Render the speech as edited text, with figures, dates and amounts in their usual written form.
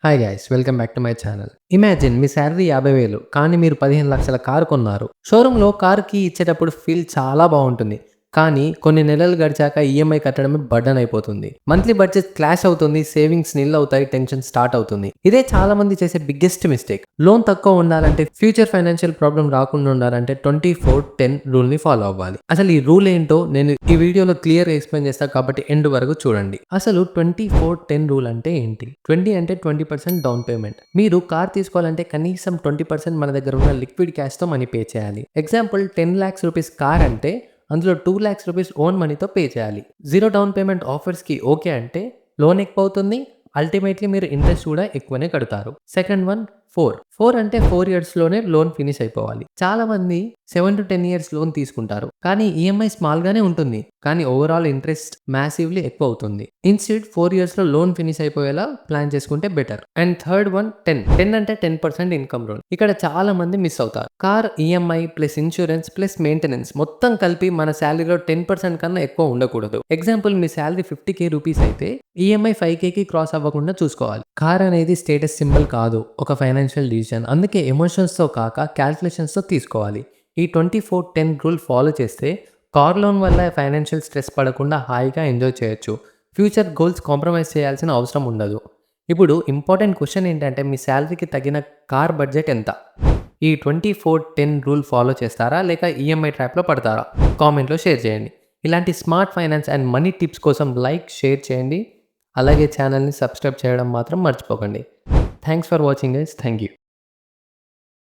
Hi guys welcome back to my channel. Imagine me salary 50,000 కానీ మీరు 15,00,000 car కొన్నారు. షోరూంలో కారుకి ఇచ్చేటప్పుడు ఫీల్ చాలా బాగుంటుంది. కానీ కొన్ని నెలలు గడిచాక ఈఎంఐ కట్టడమే బర్డెన్ అయిపోతుంది. మంత్లీ బడ్జెట్ క్లాష్ అవుతుంది, సేవింగ్స్ నిల్ అవుతాయి, టెన్షన్ స్టార్ట్ అవుతుంది. ఇదే చాలా మంది చేసే బిగ్గెస్ట్ మిస్టేక్. లోన్ తక్కువ ఉండాలంటే, ఫ్యూచర్ ఫైనాన్షియల్ ప్రాబ్లం రాకుండా ఉండాలంటే 24-10 రూల్ ని ఫాలో అవ్వాలి. అసలు ఈ రూల్ ఏంటో నేను ఈ వీడియోలో క్లియర్ ఎక్స్ప్లెయిన్ చేస్తాను కాబట్టి ఎండ్ వరకు చూడండి. అసలు 24-10 రూల్ అంటే ఏంటి? 20 అంటే 20% డౌన్ పేమెంట్. మీరు కార్ తీసుకోవాలంటే కనీసం 20% మన దగ్గర ఉన్న లిక్విడ్ క్యాష్ తో మనీ పే చేయాలి. ఎగ్జాంపుల్ 10 lakhs రూపీస్ కార్ అంటే అందులో 2 lakhs రూపీస్ ఓన్ మనీతో పే చేయాలి. జీరో డౌన్ పేమెంట్ ఆఫర్స్కి ఓకే అంటే లోన్ ఎక్కువ అవుతుంది. అల్టిమేట్లీ మీరు ఇంట్రెస్ట్ కూడా ఎక్కువనే కడతారు. సెకండ్ వన్ 4 అంటే 4 yearsలోనే లోన్ ఫినిష్ అయిపోవాలి. చాలా మంది 7 to 10 years లోన్ తీసుకుంటారు, కానీ ఈఎంఐ స్మాల్ గానే ఉంటుంది, కానీ ఓవరాల్ ఇంట్రెస్ట్ మ్యాసివ్లీ ఎక్కువ అవుతుంది. ఇన్స్టెడ్ 4 years లో లోన్ ఫినిష్ అయిపోయేలా ప్లాన్ చేసుకుంటే బెటర్. అండ్ థర్డ్ వన్ 10 అంటే 10% ఇన్కమ్ లోన్. ఇక్కడ చాలా మంది మిస్ అవుతారు. Car EMI plus insurance plus maintenance మొత్తం కలిపి మన శాలరీలో 10% కన్నా ఎక్కువ ఉండకూడదు. ఎగ్జాంపుల్ మీ శాలరీ 50k రూపీస్ అయితే ఈఎంఐ 5kకి క్రాస్ అవ్వకుండా చూసుకోవాలి. కార్ అనేది స్టేటస్ సింబల్ కాదు, ఒక ఫైనాన్షియల్ డిసిజన్. అందుకే ఎమోషన్స్తో కాక క్యాల్కులేషన్స్తో తీసుకోవాలి. ఈ 24-10 రూల్ ఫాలో చేస్తే కార్ లోన్ వల్ల ఫైనాన్షియల్ స్ట్రెస్ పడకుండా హాయిగా ఎంజాయ్ చేయొచ్చు. ఫ్యూచర్ గోల్స్ కాంప్రమైజ్ చేయాల్సిన అవసరం ఉండదు. ఇప్పుడు ఇంపార్టెంట్ క్వశ్చన్ ఏంటంటే, మీ శాలరీకి తగిన కార్ బడ్జెట్ ఎంత? ఈ 24-10 రూల్ ఫాలో చేస్తారా లేక ఈఎంఐ ట్రాప్లో పడతారా? కామెంట్లో షేర్ చేయండి. ఇలాంటి smart finance and money tips కోసం లైక్, షేర్ చేయండి. అలాగే ఛానల్ని సబ్స్క్రైబ్ చేయడం మాత్రం మర్చిపోకండి. Thanks for watching guys. Thank you.